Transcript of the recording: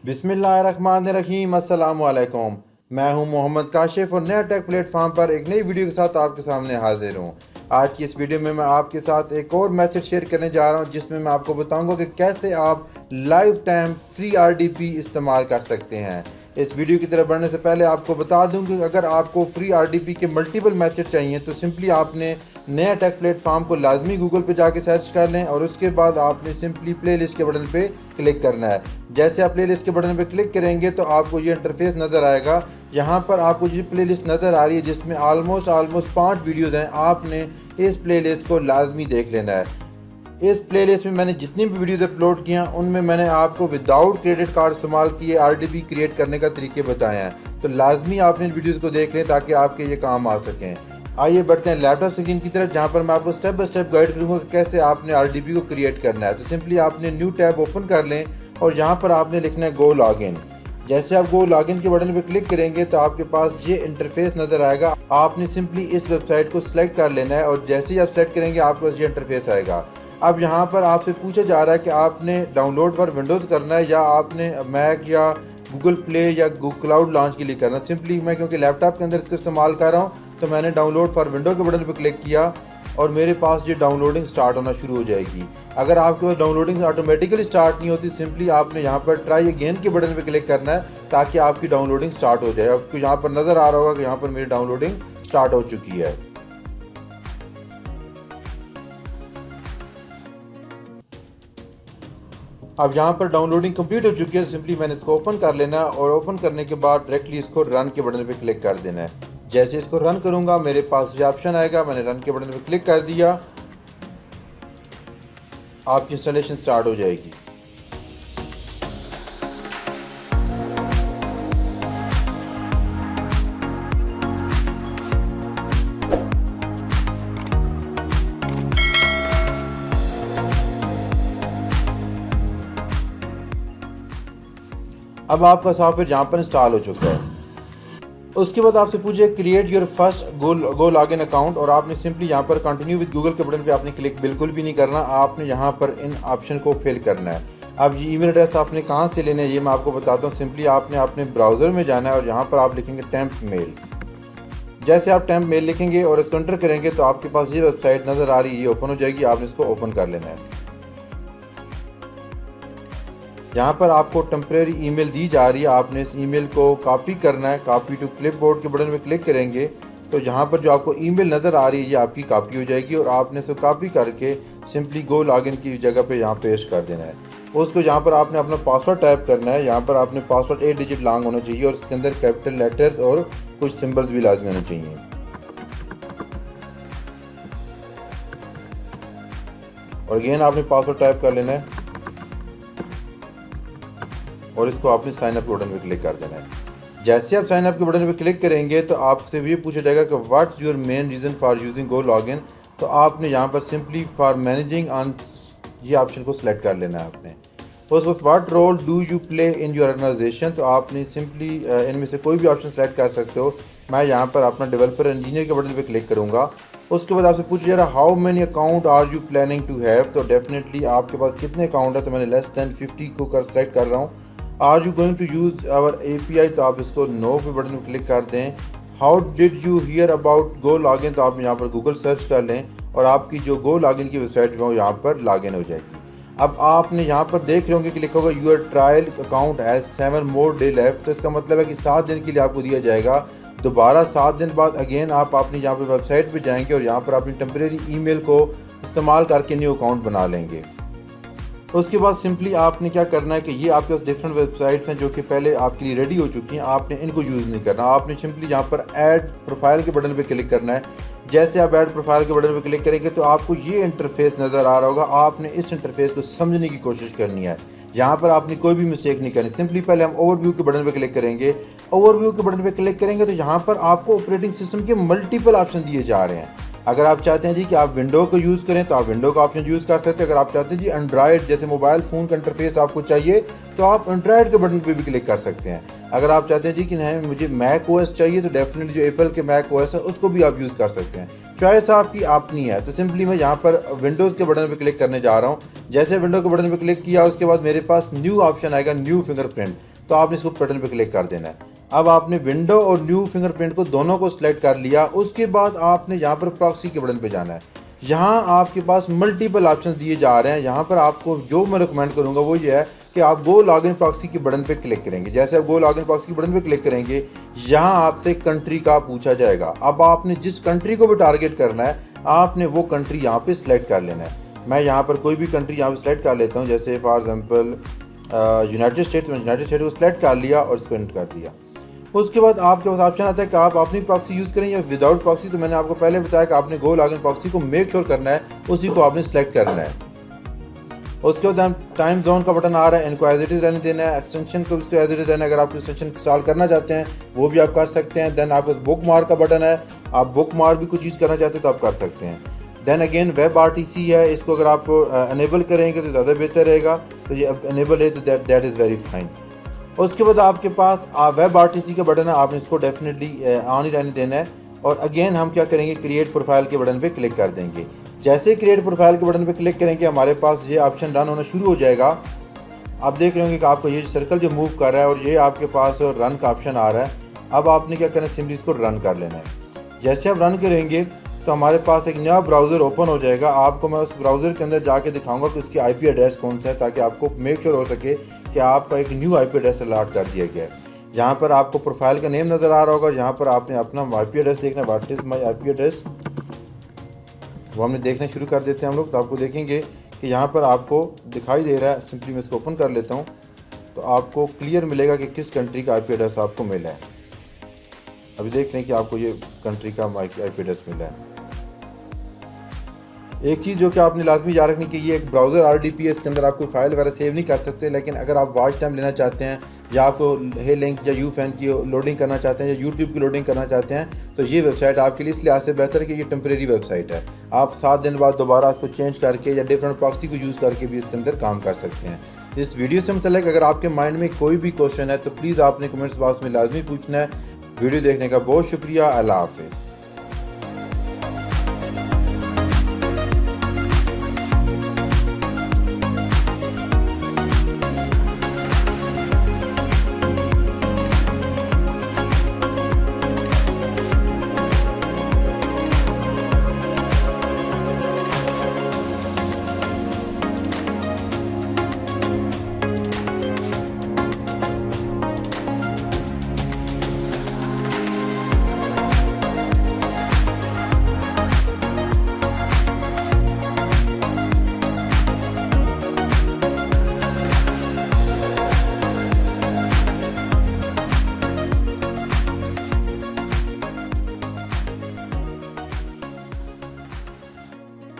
बिस्मिल्लाहिर्रहमानिर्रहीम, अस्सलाम वालेकुम। मैं हूं मोहम्मद काशिफ और नया टेक प्लेटफॉर्म पर एक नई वीडियो के साथ आपके सामने हाजिर हूं। आज की इस वीडियो में मैं आपके साथ एक और मेथड शेयर करने जा रहा हूं जिसमें मैं आपको बताऊंगा कि कैसे आप लाइफ टाइम फ्री आरडीपी इस्तेमाल कर सकते हैं। इस वीडियो की तरफ बढ़ने से पहले आपको बता दूं कि अगर आपको फ्री आरडीपी के मल्टीपल मेथड चाहिए तो सिंपली आपने नया टेक प्लेटफॉर्म को लाजमी गूगल पे जाके सर्च कर लें और उसके बाद आपने सिंपली प्लेलिस्ट के बटन पे क्लिक करना है। जैसे आप प्लेलिस्ट के बटन पे क्लिक करेंगे तो आपको ये इंटरफेस नज़र आएगा। यहाँ पर आपको ये प्लेलिस्ट नज़र आ रही है जिसमें ऑलमोस्ट 5 वीडियोस हैं। आपने इस प्लेलिस्ट को लाजमी देख लेना है। इस प्लेलिस्ट में मैंने जितनी भी वीडियोस अपलोड किए हैं उनमें मैंने आपको विदाउट क्रेडिट कार्ड इस्तेमाल किए आरडीपी क्रिएट करने का तरीके बताए हैं, तो लाजमी आपने इन वीडियोस को देख लें ताकि आपके ये काम आ सकें। आइए बढ़ते हैं लैपटॉप स्क्रीन की तरफ, जहां पर मैं आपको स्टेप बाय स्टेप गाइड करूंगा कि कैसे आपने आरडीपी को क्रिएट करना है। तो सिंपली आपने न्यू टैब ओपन कर लें और यहाँ पर आपने लिखना है गो लॉगिन। जैसे आप गो लॉगिन के बटन पर क्लिक करेंगे तो आपके पास ये इंटरफेस नज़र आएगा। आपने सिंपली इस वेबसाइट को सिलेक्ट कर लेना है और जैसे ही आप सेलेक्ट करेंगे आपके पास ये इंटरफेस आएगा। अब यहाँ पर आपसे पूछा जा रहा है कि आपने डाउनलोड फॉर विंडोज़ करना है या आपने मैक या गूगल प्ले या गूगल क्लाउड लॉन्च के लिए करना है। सिंपली मैं क्योंकि लैपटॉप के अंदर इसका इस्तेमाल कर रहा हूँ तो मैंने डाउनलोड फॉर विंडो के बटन पर क्लिक किया और मेरे पास ये डाउनलोडिंग स्टार्ट होना शुरू हो जाएगी। अगर आपके पास डाउनलोडिंग ऑटोमेटिकली स्टार्ट नहीं होती, सिंपली आपने यहाँ पर ट्राई अगेन के बटन पर क्लिक करना है ताकि आपकी डाउनलोडिंग स्टार्ट हो जाए। आपको यहाँ पर नज़र आ रहा होगा कि यहाँ पर मेरी डाउनलोडिंग स्टार्ट हो चुकी है। अब यहाँ पर डाउनलोडिंग कंप्लीट हो चुकी है। सिंपली मैंने इसको ओपन कर लेना है और ओपन करने के बाद डायरेक्टली इसको रन के बटन पे क्लिक कर देना है। जैसे इसको रन करूँगा मेरे पास ये ऑप्शन आएगा, मैंने रन के बटन पे क्लिक कर दिया, आपकी इंस्टॉलेशन स्टार्ट हो जाएगी। अब आपका सॉफ्टवेयर यहाँ पर इंस्टॉल हो चुका है। उसके बाद आपसे पूछे create your first go login account और आपने सिंपली यहाँ पर कंटिन्यू विद गूगल के बटन पे आपने क्लिक बिल्कुल भी नहीं करना। आपने यहाँ पर इन ऑप्शन को फिल करना है। अब ये ईमेल एड्रेस आपने कहाँ से लेना है ये मैं आपको बताता हूँ। सिंपली आपने अपने ब्राउज़र में जाना है और यहाँ पर आप लिखेंगे टेम्प मेल। जैसे आप टेम्प मेल लिखेंगे और इसको एंटर करेंगे तो आपके पास ये वेबसाइट नज़र आ रही है, ये ओपन हो जाएगी। आपने इसको ओपन कर लेना है। यहाँ पर आपको टेम्परेरी ईमेल दी जा रही है, आपने इस ईमेल को कॉपी करना है। कॉपी टू क्लिपबोर्ड के बटन में क्लिक करेंगे तो यहाँ पर जो आपको ईमेल नज़र आ रही है ये आपकी कॉपी हो जाएगी और आपने इसको कॉपी करके सिंपली गो लॉगिन की जगह पे यहाँ पेस्ट कर देना है। उसको यहाँ पर आपने अपना पासवर्ड टाइप करना है। यहाँ पर आपने पासवर्ड 8 डिजिट लॉन्ग होना चाहिए और इसके अंदर कैपिटल लेटर्स और कुछ सिम्बल्स भी लाजमी होने चाहिए। और अगेन आपने पासवर्ड टाइप कर लेना है और इसको आपने साइन अप के बटन पे क्लिक कर देना है। जैसे आप साइन अप के बटन पे क्लिक करेंगे तो आपसे भी पूछा जाएगा कि what's your main reason for using go login. तो आपने यहाँ पर सिंपली फॉर मैनेजिंग ऑन ये ऑप्शन को सिलेक्ट कर लेना है आपने। उसके बाद what role do you play in your organisation, तो आपने सिंपली इनमें से कोई भी ऑप्शन सेलेक्ट कर सकते हो। मैं यहाँ पर अपना डेवलपर इंजीनियर के बटन पर क्लिक करूँगा। उसके बाद आपसे पूछा जा रहा है how many account are you planning to have, तो डेफिनेटली आपके पास कितने अकाउंट है, तो मैंने लेस दैन 50 को कर सेलेक्ट कर रहा हूँ। Are you going to use our API, तो आप इसको नो पे बटन पर क्लिक कर दें। How did you here about go login, तो आप यहाँ पर गूगल सर्च कर लें और आपकी जो गो लॉगिन की वेबसाइट है वो यहाँ पर लॉगिन हो जाएगी। अब आपने यहाँ पर देख रहे होंगे कि लिखा होगा your trial account has 7 more day left, तो इसका मतलब है कि 7 दिन के लिए आपको दिया जाएगा। दोबारा 7 दिन बाद अगेन आप अपनी यहाँ पर वेबसाइट पर जाएंगे और यहाँ पर अपनी टेम्परेरी ईमेल को इस्तेमाल करके न्यू अकाउंट बना लेंगे। उसके बाद सिंपली आपने क्या करना है कि ये आपके पास डिफरेंट वेबसाइट्स हैं जो कि पहले आपके लिए रेडी हो चुकी हैं, आपने इनको यूज़ नहीं करना। आपने सिंपली यहाँ पर ऐड प्रोफाइल के बटन पे क्लिक करना है। जैसे आप ऐड प्रोफाइल के बटन पे क्लिक करेंगे तो आपको ये इंटरफेस नज़र आ रहा होगा। आपने इस इंटरफेस को समझने की कोशिश करनी है। यहाँ पर आपने कोई भी मिस्टेक नहीं करनी। सिंपली पहले हम ओवरव्यू के बटन पर क्लिक करेंगे। ओवरव्यू के बटन पर क्लिक करेंगे तो यहाँ पर आपको ऑपरेटिंग सिस्टम के मल्टीपल ऑप्शन दिए जा रहे हैं। अगर आप चाहते हैं जी कि आप विंडो को यूज़ करें तो आप विंडो का ऑप्शन यूज़ कर सकते हैं। अगर आप चाहते हैं जी एंड्रॉयड जैसे मोबाइल फ़ोन का इंटरफेस आपको चाहिए तो आप एंड्रॉयड के बटन पे भी क्लिक कर सकते हैं। अगर आप चाहते हैं जी कि नहीं मुझे मैक OS चाहिए तो डेफिनेटली जो एप्पल के मैक OS है उसको भी आप यूज़ कर सकते हैं। चॉइस आपकी अपनी है। तो सिंपली मैं यहाँ पर विंडोज़ के बटन पर क्लिक करने जा रहा हूँ। जैसे विंडो के बटन पर क्लिक किया उसके बाद मेरे पास न्यू ऑप्शन आएगा न्यू फिंगरप्रिंट। तो आपने इसको बटन पे क्लिक कर देना है। अब आपने विंडो और न्यू फिंगरप्रिंट को दोनों को सिलेक्ट कर लिया। उसके बाद आपने यहाँ पर प्रॉक्सी के बटन पे जाना है। यहाँ आपके पास मल्टीपल ऑप्शन दिए जा रहे हैं। यहाँ पर आपको जो मैं रिकमेंड करूँगा वो ये है कि आप गो लॉगिन प्रॉक्सी के बटन पे क्लिक करेंगे। जैसे आप गो लॉगिन प्रॉक्सी के बटन पे क्लिक करेंगे, यहाँ आपसे कंट्री का पूछा जाएगा। अब आपने जिस कंट्री को भी टारगेट करना है, आपने वो कंट्री यहाँ पे सिलेक्ट कर लेना है। मैं यहाँ पर कोई भी कंट्री यहाँ पे सिलेक्ट कर लेता हूँ, जैसे फॉर एग्जांपल यूनाइटेड स्टेट्स। मैं यूनाइटेड स्टेट को सिलेक्ट कर लिया और इसको एंटर कर दिया। उसके बाद आपके पास ऑप्शन आता है कि आप अपनी प्रॉक्सी यूज़ करें या विदाउट प्रॉक्सी। तो मैंने आपको पहले बताया कि आपने गो लॉगिन प्रॉक्सी को मेक श्योर करना है, उसी को आपने सेलेक्ट करना है। उसके बाद टाइम जोन का बटन आ रहा है, इनको एज इट इज़ रहने देना है। एक्सटेंशन को इसको एज इट इज़ रहना है। अगर आप एक्सटेंशन इंस्टॉल करना चाहते हैं वो भी आप कर सकते हैं। देन आपके पास बुक मार्क का बटन है, आप बुक मार्क भी कुछ चीज़ करना चाहते हैं तो आप कर सकते हैं। देन अगेन वेब RTC है, इसको अगर आप अनेबल करेंगे तो ज़्यादा बेहतर रहेगा। तो ये अनेबल है तो दैट इज़ वेरी फाइन। उसके बाद आपके पास वेब RTC का बटन है, आपने इसको डेफिनेटली ऑन ही रहने देना है। और अगेन हम क्या करेंगे, क्रिएट प्रोफाइल के बटन पे क्लिक कर देंगे। जैसे ही क्रिएट प्रोफाइल के बटन पे क्लिक करेंगे, हमारे पास ये ऑप्शन रन होना शुरू हो जाएगा। आप देख रहे होंगे कि आपको ये सर्कल जो मूव कर रहा है और ये आपके पास रन का ऑप्शन आ रहा है। अब आपने क्या करना है, सिंपली इसको रन कर लेना है। जैसे आप रन करेंगे तो हमारे पास एक नया ब्राउज़र ओपन हो जाएगा। आपको मैं उस ब्राउज़र के अंदर जाके दिखाऊंगा कि उसकी IP एड्रेस कौन सा है, ताकि आपको मेक श्योर हो सके कि आपका एक न्यू IP एड्रेस अलॉट कर दिया गया है। यहाँ पर आपको प्रोफाइल का नेम नज़र आ रहा होगा। यहाँ पर आपने अपना IP एड्रेस देखना है, what is my IP address, वो हमने देखना शुरू कर देते हैं हम लोग। तो आपको देखेंगे कि यहाँ पर आपको दिखाई दे रहा है। सिंपली मैं इसको ओपन कर लेता हूँ तो आपको क्लियर मिलेगा कि किस कंट्री का IP एड्रेस आपको मिला है। अभी देख लें कि आपको ये कंट्री का IP एड्रेस मिला है। एक चीज़ जो कि आपने लाजमी याद रखनी कि ये एक ब्राउज़र RDP है, इसके अंदर आप कोई फाइल वगैरह सेव नहीं कर सकते। लेकिन अगर आप वॉच टाइम लेना चाहते हैं या आपको हे लिंक या यूफैन की लोडिंग करना चाहते हैं या यूट्यूब की लोडिंग करना चाहते हैं, तो ये वेबसाइट आपके लिए इस लिहाज से बेहतर है कि ये टेम्परेरी वेबसाइट है। आप 7 दिन बाद दोबारा इसको चेंज करके या डिफरेंट प्रॉक्सी को यूज़ करके भी इसके अंदर काम कर सकते हैं। इस वीडियो से मतलब अगर आपके माइंड में कोई भी क्वेश्चन है तो प्लीज़ आपने कमेंट्स बॉक्स में लाजमी पूछना है। वीडियो देखने का बहुत शुक्रिया। अल्लाह हाफिज़।